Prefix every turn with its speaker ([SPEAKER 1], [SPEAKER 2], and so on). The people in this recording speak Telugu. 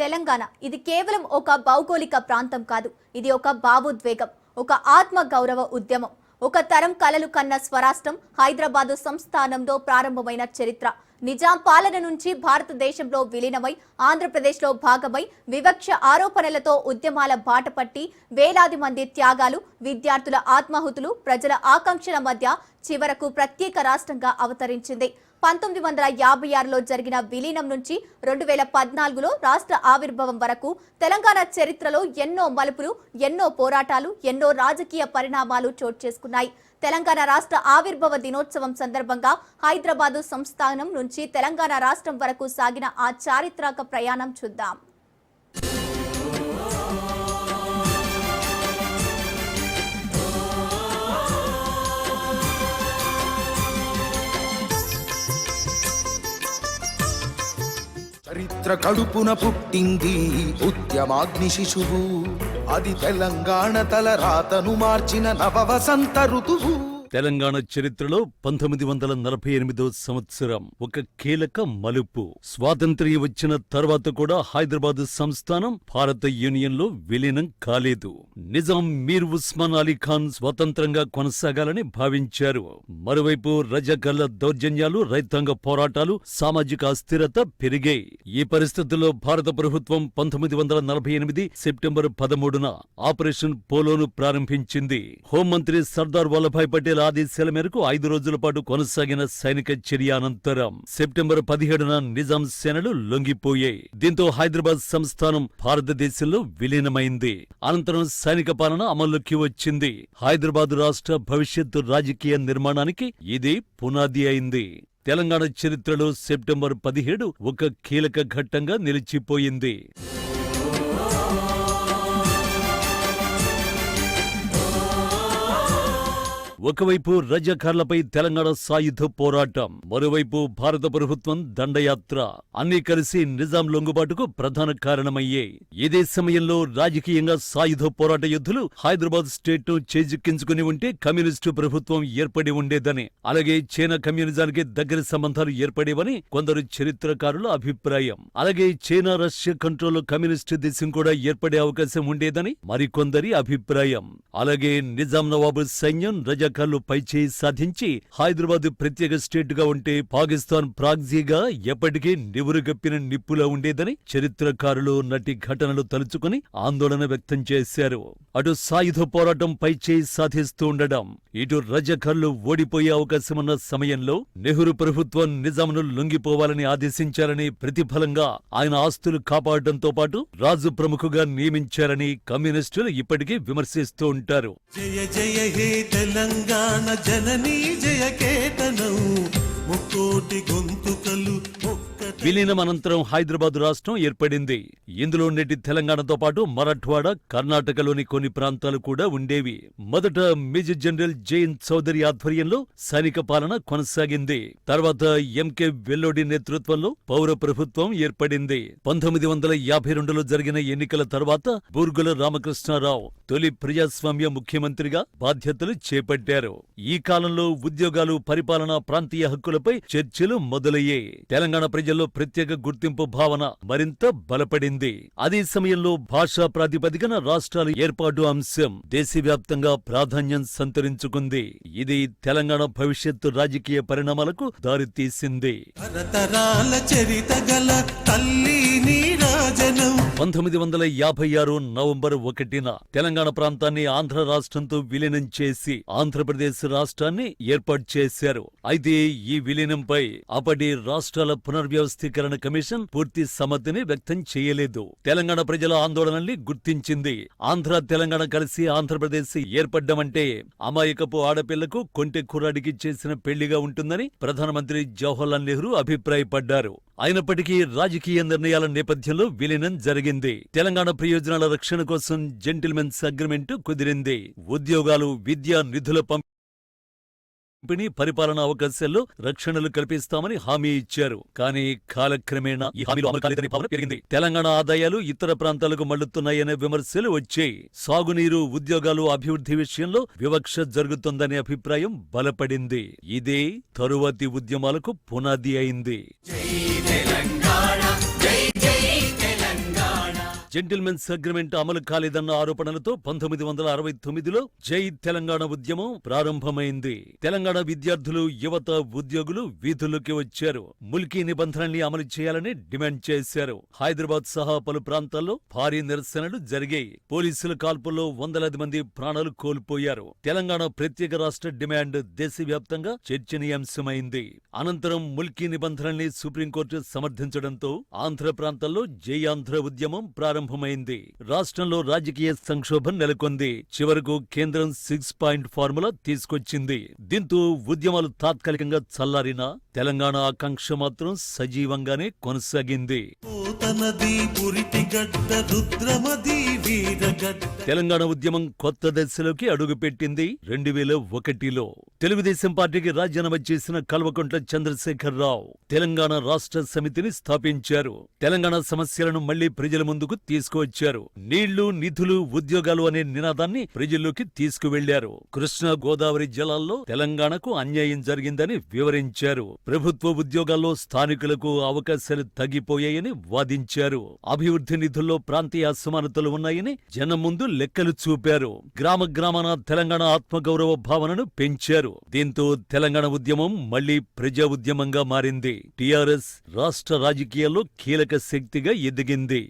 [SPEAKER 1] తెలంగాణ ఇది కేవలం ఒక భౌగోళిక ప్రాంతం కాదు. ఇది ఒక భావోద్వేగం, ఒక ఆత్మ గౌరవ ఉద్యమం, ఒక తరం కలలు కన్న స్వరాష్ట్రం. హైదరాబాదు సంస్థానంలో ప్రారంభమైన చరిత్ర నిజాం పాలన నుంచి భారతదేశంలో విలీనమై ఆంధ్రప్రదేశ్లో భాగమై వివక్ష ఆరోపణలతో ఉద్యమాల బాట పట్టి వేలాది మంది త్యాగాలు, విద్యార్థుల ఆత్మాహుతులు, ప్రజల ఆకాంక్షల మధ్య చివరకు ప్రత్యేక రాష్ట్రంగా అవతరించింది. 1956లో జరిగిన విలీనం నుంచి 2014లో రాష్ట్ర ఆవిర్భావం వరకు తెలంగాణ చరిత్రలో ఎన్నో మలుపులు, ఎన్నో పోరాటాలు, ఎన్నో రాజకీయ పరిణామాలు చోటు చేసుకున్నాయి. తెలంగాణ రాష్ట్ర ఆవిర్భావ దినోత్సవం సందర్భంగా హైదరాబాదు సంస్థానం నుంచి తెలంగాణ రాష్ట్రం వరకు సాగిన ఆ చారిత్రక ప్రయాణం చూద్దాం.
[SPEAKER 2] చరిత్ర కడుపున పుట్టింది ఉద్యమాగ్ని శిశువు, అది తెలంగాణ తలరాతను మార్చిన నవవసంత ఋతువు.
[SPEAKER 3] తెలంగాణ చరిత్రలో 1948 సంవత్సరం ఒక కీలక మలుపు. స్వాతంత్ర్యం వచ్చిన తర్వాత కూడా హైదరాబాద్ సంస్థానం భారత యూనియన్లో విలీనం కాలేదు. నిజాం మీర్ ఉస్మాన్ అలీ ఖాన్ స్వతంత్రంగా కొనసాగాలని భావించారు. మరోవైపు రజాకర్ల దౌర్జన్యాలు, రైతాంగ పోరాటాలు, సామాజిక అస్థిరత పెరిగాయి. ఈ పరిస్థితుల్లో భారత ప్రభుత్వం 1948 సెప్టెంబర్ 13న ఆపరేషన్ పోలోను ప్రారంభించింది. హోంమంత్రి సర్దార్ వల్లభాయ్ పటేల్ ఆదేశాల మేరకు 5 రోజుల పాటు కొనసాగిన సైనిక చర్య అనంతరం సెప్టెంబర్ 17న నిజాం సేనలు లొంగిపోయాయి. దీంతో హైదరాబాద్ సంస్థానం భారతదేశంలో విలీనమైంది. అనంతరం సైనిక పాలన అమల్లోకి వచ్చింది. హైదరాబాద్ రాష్ట్ర భవిష్యత్తు రాజకీయ నిర్మాణానికి ఇది పునాది అయింది. తెలంగాణ చరిత్రలో సెప్టెంబర్ 17 ఒక కీలక ఘట్టంగా నిలిచిపోయింది. ఒకవైపు రజాకార్లపై తెలంగాణ సాయుధ పోరాటం, మరోవైపు భారత ప్రభుత్వం దండయాత్ర, అన్నీ కలిసి నిజాం లొంగుబాటుకు ప్రధాన కారణమయ్యాయి. ఇదే సమయంలో రాజకీయంగా సాయుధ పోరాట యోధులు హైదరాబాద్ స్టేట్ ను చేజిక్కించుకుని ఉంటే కమ్యూనిస్టు ప్రభుత్వం ఏర్పడి ఉండేదని, అలాగే చైనా కమ్యూనిజానికి దగ్గర సంబంధాలు ఏర్పడేవని కొందరు చరిత్రకారుల అభిప్రాయం. అలాగే చైనా రష్యా కంట్రోల్లో కమ్యూనిస్టు దేశం కూడా ఏర్పడే అవకాశం ఉండేదని మరికొందరి అభిప్రాయం. అలాగే నిజాం నవాబు సైన్యం రజాకార్లు పైచేయి సాధించి హైదరాబాద్ ప్రత్యేక స్టేట్ గా ఉంటే పాకిస్తాన్ ప్రాగ్జీగా ఎప్పటికీ నివురుగప్పిన నిప్పులా ఉండేదని చరిత్రకారులు నటి ఘటనలు తలుచుకుని ఆందోళన వ్యక్తం చేశారు. అటు సాయుధ పోరాటం పైచేయి సాధిస్తూ ఉండడం, ఇటు రజాకార్లు ఓడిపోయే అవకాశమున్న సమయంలో నెహ్రూ ప్రభుత్వం నిజాంను లొంగిపోవాలని ఆదేశించారని, ప్రతిఫలంగా ఆయన ఆస్తులు కాపాడటంతో పాటు రాజు ప్రముఖుగా నియమించారని కమ్యూనిస్టులు ఇప్పటికీ విమర్శిస్తూ ఉంటారు.
[SPEAKER 4] జయ జయ హే తెలంగాణ జననీ జయ కేతనం, ముక్కోటి గొంతుకలు.
[SPEAKER 3] విలీనం అనంతరం హైదరాబాద్ రాష్ట్రం ఏర్పడింది. ఇందులో నేటి తెలంగాణతో పాటు మరాఠ్వాడ, కర్ణాటకలోని కొన్ని ప్రాంతాలు కూడా ఉండేవి. మొదట మేజర్ జనరల్ జైన్ చౌదరి ఆధ్వర్యంలో సైనిక పాలన కొనసాగింది. తర్వాత ఎంకే వెల్లోడి నేతృత్వంలో పౌర ప్రభుత్వం ఏర్పడింది. 1952లో జరిగిన ఎన్నికల తర్వాత బూర్గుల రామకృష్ణారావు తొలి ప్రజాస్వామ్య ముఖ్యమంత్రిగా బాధ్యతలు చేపట్టారు. ఈ కాలంలో ఉద్యోగాలు, పరిపాలన, ప్రాంతీయ హక్కులపై చర్చలు మొదలయ్యాయి. తెలంగాణ ప్రజల్లో ప్రత్యేక గుర్తింపు భావన మరింత బలపడింది. అదే సమయంలో భాషా ప్రాతిపదికన రాష్ట్రాల ఏర్పాటు అంశం దేశవ్యాప్తంగా ప్రాధాన్యం సంతరించుకుంది. ఇది తెలంగాణ భవిష్యత్తు రాజకీయ పరిణామాలకు దారితీసింది. 1956 నవంబర్ 1న తెలంగాణ ప్రాంతాన్ని ఆంధ్ర రాష్ట్రంతో విలీనం చేసి ఆంధ్రప్రదేశ్ రాష్ట్రాన్ని ఏర్పాటు చేశారు. అయితే ఈ విలీనంపై అప్పటి రాష్ట్రాల పునర్వ్యవస్థీకరణ కమిషన్ పూర్తి సమ్మతిని వ్యక్తం చేయలేదు. తెలంగాణ ప్రజల ఆందోళనల్ని గుర్తించింది. ఆంధ్ర తెలంగాణ కలిసి ఆంధ్రప్రదేశ్ ఏర్పడ్డమంటే అమాయకపు ఆడపిల్లకు కొంటె కుర్రాడికి చేసిన పెళ్లిగా ఉంటుందని ప్రధానమంత్రి జవహర్లాల్ నెహ్రూ అభిప్రాయపడ్డారు. అయినప్పటికీ రాజకీయ నిర్ణయాల నేపథ్యంలో విలీనం జరిగింది. తెలంగాణ ప్రయోజనాల రక్షణ కోసం జెంటిల్మెన్స్ అగ్రిమెంట్ కుదిరింది. ఉద్యోగాలు, విద్యా నిధుల పంపిణీ, పరిపాలనా అవకాశాల్లో రక్షణలు కల్పిస్తామని హామీ ఇచ్చారు. కానీ కాలక్రమేణా ఈ హామీలు అమలు కాలేదని భావన పెరిగింది. తెలంగాణ ఆదాయాలు ఇతర ప్రాంతాలకు మళ్లుతున్నాయనే విమర్శలు వచ్చాయి. సాగునీరు, ఉద్యోగాలు, అభివృద్ధి విషయంలో వివక్ష జరుగుతుందనే అభిప్రాయం బలపడింది. ఇదే తరువాతి ఉద్యమాలకు పునాది అయింది. జెంటిల్మెన్స్ అగ్రిమెంట్ అమలు కాలేదన్న ఆరోపణలతో 1969లో జై తెలంగాణ ఉద్యమం ప్రారంభమైంది. తెలంగాణ విద్యార్థులు, యువత, ఉద్యోగులు వీధుల్లోకి వచ్చారు. ముల్కీ నిబంధనల్ని అమలు చేయాలని డిమాండ్ చేశారు. హైదరాబాద్ సహా పలు ప్రాంతాల్లో భారీ నిరసనలు జరిగాయి. పోలీసుల కాల్పుల్లో వందలాది మంది ప్రాణాలు కోల్పోయారు. తెలంగాణ ప్రత్యేక రాష్ట్ర డిమాండ్ దేశవ్యాప్తంగా చర్చనీయాంశమైంది. అనంతరం ముల్కీ నిబంధనల్ని సుప్రీంకోర్టు సమర్థించడంతో ఆంధ్ర ప్రాంతాల్లో జై ఆంధ్ర ఉద్యమం ప్రారంభమైంది. రాష్ట్రంలో రాజకీయ సంక్షోభం నెలకొంది. చివరకు కేంద్రం 6 పాయింట్ ఫార్ములా తీసుకొచ్చింది. దీంతో ఉద్యమాలు తాత్కాలికంగా చల్లారినా తెలంగాణ ఆకాంక్ష మాత్రం సజీవంగానే కొనసాగింది.
[SPEAKER 4] పోతనది పురిటిగడ్డ రుద్రమది వీరగడ్డ.
[SPEAKER 3] తెలంగాణ ఉద్యమం కొత్త దశలోకి అడుగుపెట్టింది 2001లో. తెలుగుదేశం పార్టీకి రాజీనామా చేసిన కల్వకుంట్ల చంద్రశేఖరరావు తెలంగాణ రాష్ట్ర సమితిని స్థాపించారు. తెలంగాణ సమస్యలను మళ్లీ ప్రజల ముందుకు తీసుకువచ్చారు. నీళ్లు, నిధులు, ఉద్యోగాలు అనే నినాదాన్ని ప్రజల్లోకి తీసుకువెళ్లారు. కృష్ణా, గోదావరి జలాల్లో తెలంగాణకు అన్యాయం జరిగిందని వివరించారు. ప్రభుత్వ ఉద్యోగాల్లో స్థానికులకు అవకాశాలు తగ్గిపోయాయని వాదించారు. అభివృద్ధి నిధుల్లో ప్రాంతీయ అసమానతలు ఉన్నాయని జనం ముందు లెక్కలు చూపారు. గ్రామ గ్రామాన తెలంగాణ ఆత్మగౌరవ భావనను పెంచారు. దీంతో తెలంగాణ ఉద్యమం మళ్లీ ప్రజా ఉద్యమంగా మారింది. టీఆర్ఎస్ రాష్ట్ర రాజకీయాల్లో కీలక శక్తిగా ఎదిగింది.